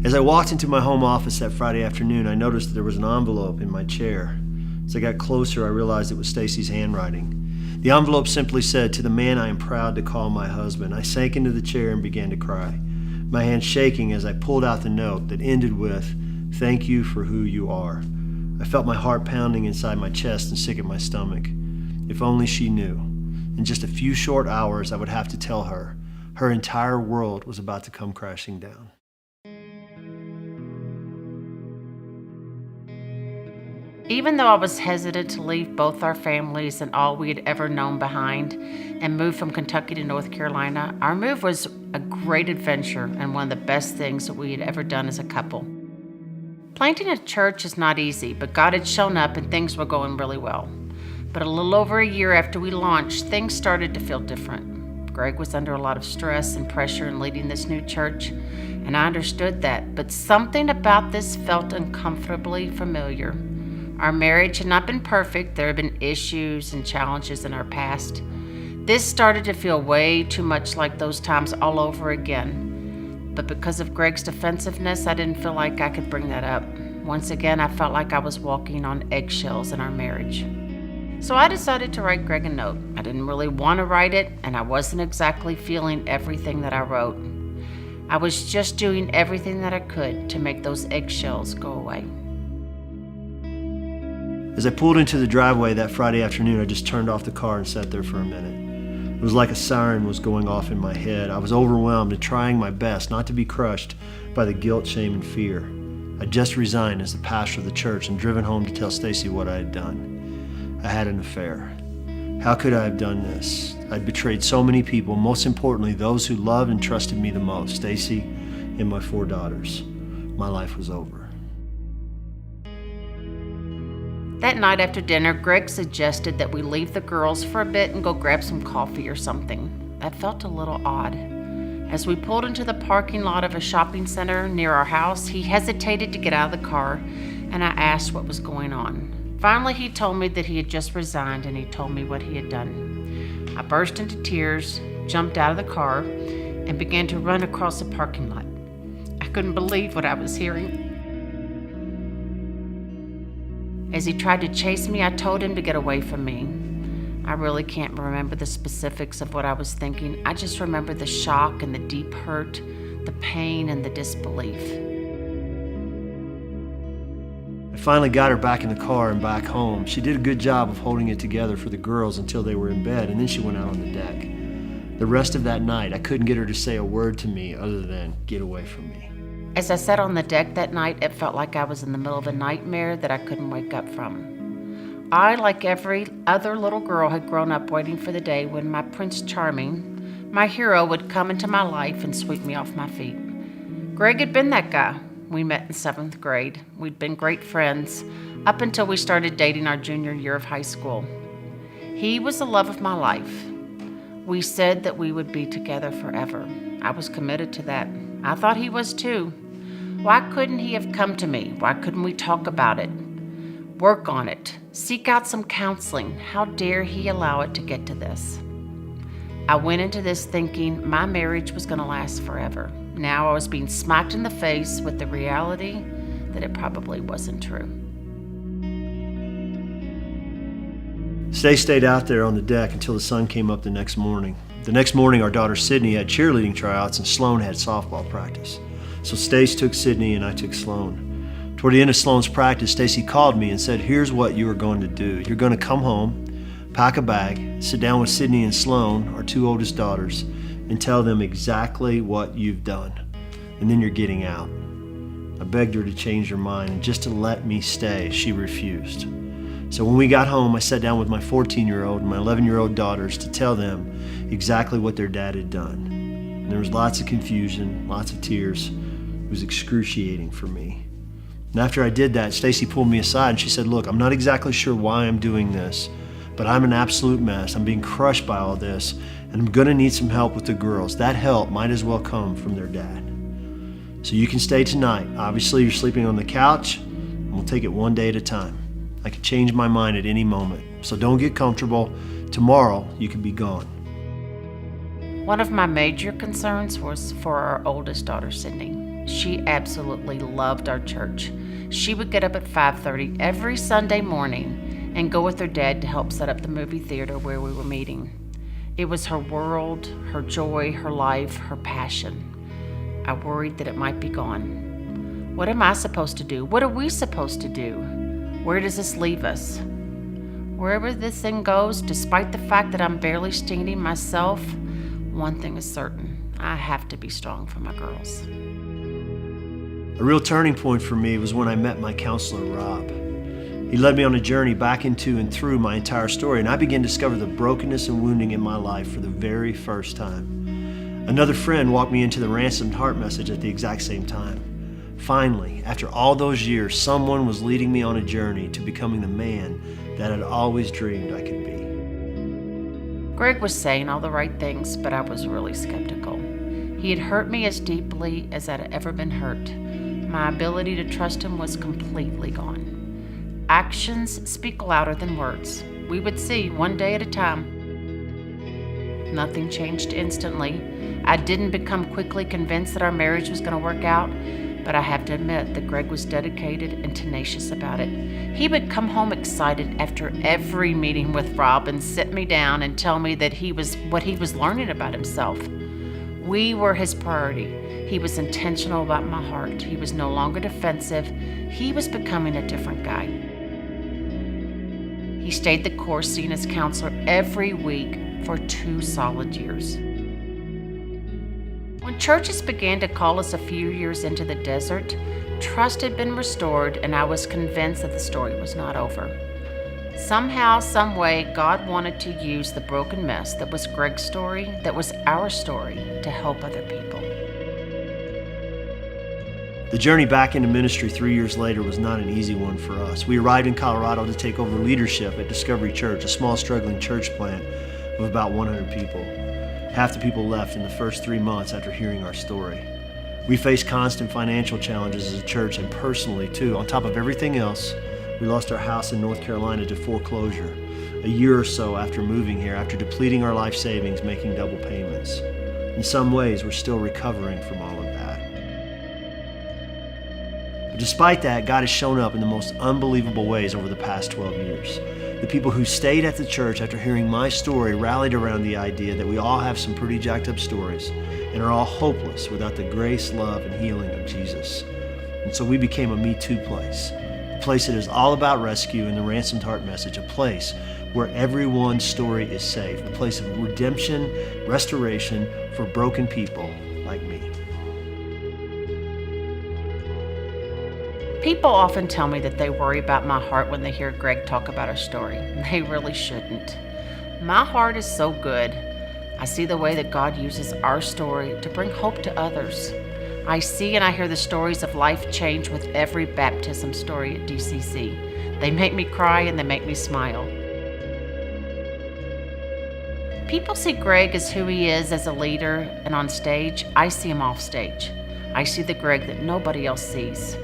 As I walked into my home office that Friday afternoon, I noticed that there was an envelope in my chair. As I got closer, I realized it was Stacy's handwriting. The envelope simply said, "To the man I am proud to call my husband." I sank into the chair and began to cry, my hand shaking as I pulled out the note that ended with, "Thank you for who you are." I felt my heart pounding inside my chest and sick at my stomach. If only she knew. In just a few short hours, I would have to tell her. Her entire world was about to come crashing down. Even though I was hesitant to leave both our families and all we had ever known behind and move from Kentucky to North Carolina, our move was a great adventure and one of the best things that we had ever done as a couple. Planting a church is not easy, but God had shown up and things were going really well. But a little over a year after we launched, things started to feel different. Greg was under a lot of stress and pressure in leading this new church, and I understood that, but something about this felt uncomfortably familiar. Our marriage had not been perfect. There had been issues and challenges in our past. This started to feel way too much like those times all over again. But because of Greg's defensiveness, I didn't feel like I could bring that up. Once again, I felt like I was walking on eggshells in our marriage. So I decided to write Greg a note. I didn't really want to write it, and I wasn't exactly feeling everything that I wrote. I was just doing everything that I could to make those eggshells go away. As I pulled into the driveway that Friday afternoon, I just turned off the car and sat there for a minute. It was like a siren was going off in my head. I was overwhelmed and trying my best not to be crushed by the guilt, shame, and fear. I just resigned as the pastor of the church and driven home to tell Stacy what I had done. I had an affair. How could I have done this? I'd betrayed so many people, most importantly, those who loved and trusted me the most, Stacy and my 4 daughters. My life was over. That night after dinner, Greg suggested that we leave the girls for a bit and go grab some coffee or something. That felt a little odd. As we pulled into the parking lot of a shopping center near our house, he hesitated to get out of the car, and I asked what was going on. Finally, he told me that he had just resigned, and he told me what he had done. I burst into tears, jumped out of the car, and began to run across the parking lot. I couldn't believe what I was hearing. As he tried to chase me, I told him to get away from me. I really can't remember the specifics of what I was thinking. I just remember the shock and the deep hurt, the pain and the disbelief. I finally got her back in the car and back home. She did a good job of holding it together for the girls until they were in bed, and then she went out on the deck. The rest of that night, I couldn't get her to say a word to me other than, "Get away from me." As I sat on the deck that night, it felt like I was in the middle of a nightmare that I couldn't wake up from. I, like every other little girl, had grown up waiting for the day when my Prince Charming, my hero, would come into my life and sweep me off my feet. Greg had been that guy. We met in 7th grade. We'd been great friends up until we started dating our junior year of high school. He was the love of my life. We said that we would be together forever. I was committed to that. I thought he was too. Why couldn't he have come to me? Why couldn't we talk about it? Work on it. Seek out some counseling. How dare he allow it to get to this? I went into this thinking my marriage was going to last forever. Now I was being smacked in the face with the reality that it probably wasn't true. Stacy stayed out there on the deck until the sun came up the next morning. The next morning, our daughter Sydney had cheerleading tryouts and Sloan had softball practice. So Stacy took Sydney and I took Sloan. Toward the end of Sloan's practice, Stacy called me and said, "Here's what you are going to do. You're going to come home, pack a bag, sit down with Sydney and Sloan, our 2 oldest daughters, and tell them exactly what you've done. And then you're getting out." I begged her to change her mind and just to let me stay. She refused. So when we got home, I sat down with my 14-year-old and my 11-year-old daughters to tell them exactly what their dad had done. And there was lots of confusion, lots of tears. It was excruciating for me. And after I did that, Stacy pulled me aside and she said, "Look, I'm not exactly sure why I'm doing this, but I'm an absolute mess. I'm being crushed by all this, and I'm gonna need some help with the girls. That help might as well come from their dad. So you can stay tonight. Obviously, you're sleeping on the couch, and we'll take it one day at a time. I could change my mind at any moment, so don't get comfortable. Tomorrow, you can be gone." One of my major concerns was for our oldest daughter, Sydney. She absolutely loved our church. She would get up at 5:30 every Sunday morning and go with her dad to help set up the movie theater where we were meeting. It was her world, her joy, her life, her passion. I worried that it might be gone. What am I supposed to do? What are we supposed to do? Where does this leave us? Wherever this thing goes, despite the fact that I'm barely standing myself, one thing is certain. I have to be strong for my girls. A real turning point for me was when I met my counselor, Rob. He led me on a journey back into and through my entire story, and I began to discover the brokenness and wounding in my life for the very first time. Another friend walked me into the ransomed heart message at the exact same time. Finally, after all those years, someone was leading me on a journey to becoming the man that I'd always dreamed I could be. Greg was saying all the right things, but I was really skeptical. He had hurt me as deeply as I'd ever been hurt. My ability to trust him was completely gone. Actions speak louder than words. We would see one day at a time. Nothing changed instantly. I didn't become quickly convinced that our marriage was going to work out, but I have to admit that Greg was dedicated and tenacious about it. He would come home excited after every meeting with Rob and sit me down and tell me that what he was learning about himself. We were his priority. He was intentional about my heart. He was no longer defensive. He was becoming a different guy. He stayed the course, seeing his counselor every week for 2 solid years. When churches began to call us a few years into the desert, trust had been restored, and I was convinced that the story was not over. Somehow, some way, God wanted to use the broken mess that was Greg's story, that was our story, to help other people. The journey back into ministry 3 years later was not an easy one for us. We arrived in Colorado to take over leadership at Discovery Church, a small struggling church plant of about 100 people. Half the people left in the first 3 months after hearing our story. We faced constant financial challenges as a church and personally too. On top of everything else, we lost our house in North Carolina to foreclosure a year or so after moving here, after depleting our life savings, making double payments. In some ways, we're still recovering from all of that. But despite that, God has shown up in the most unbelievable ways over the past 12 years. The people who stayed at the church after hearing my story rallied around the idea that we all have some pretty jacked up stories and are all hopeless without the grace, love, and healing of Jesus. And so we became a Me Too place, a place that is all about rescue and the ransomed heart message, a place where everyone's story is safe, a place of redemption, restoration for broken people like me. People often tell me that they worry about my heart when they hear Greg talk about our story. They really shouldn't. My heart is so good. I see the way that God uses our story to bring hope to others. I see and I hear the stories of life change with every baptism story at DCC. They make me cry and they make me smile. People see Greg as who he is as a leader and on stage. I see him off stage. I see the Greg that nobody else sees.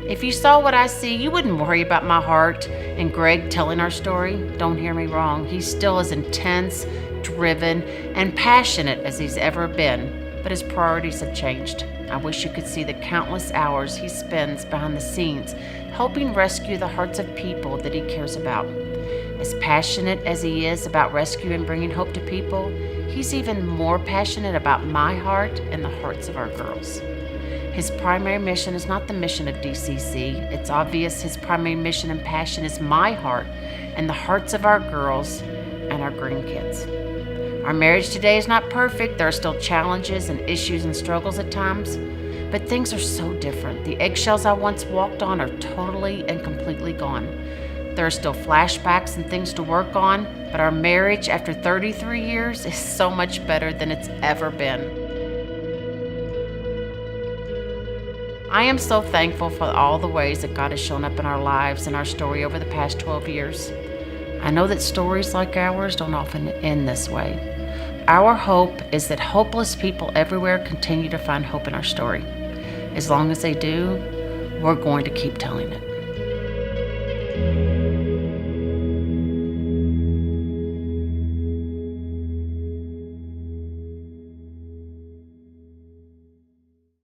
If you saw what I see, you wouldn't worry about my heart and Greg telling our story. Don't hear me wrong. He's still as intense, driven, and passionate as he's ever been, but his priorities have changed. I wish you could see the countless hours he spends behind the scenes, helping rescue the hearts of people that he cares about. As passionate as he is about rescue and bringing hope to people, he's even more passionate about my heart and the hearts of our girls. His primary mission is not the mission of DCC. It's obvious his primary mission and passion is my heart and the hearts of our girls and our grandkids. Our marriage today is not perfect. There are still challenges and issues and struggles at times, but things are so different. The eggshells I once walked on are totally and completely gone. There are still flashbacks and things to work on, but our marriage after 33 years is so much better than it's ever been. I am so thankful for all the ways that God has shown up in our lives and our story over the past 12 years. I know that stories like ours don't often end this way. Our hope is that hopeless people everywhere continue to find hope in our story. As long as they do, we're going to keep telling it.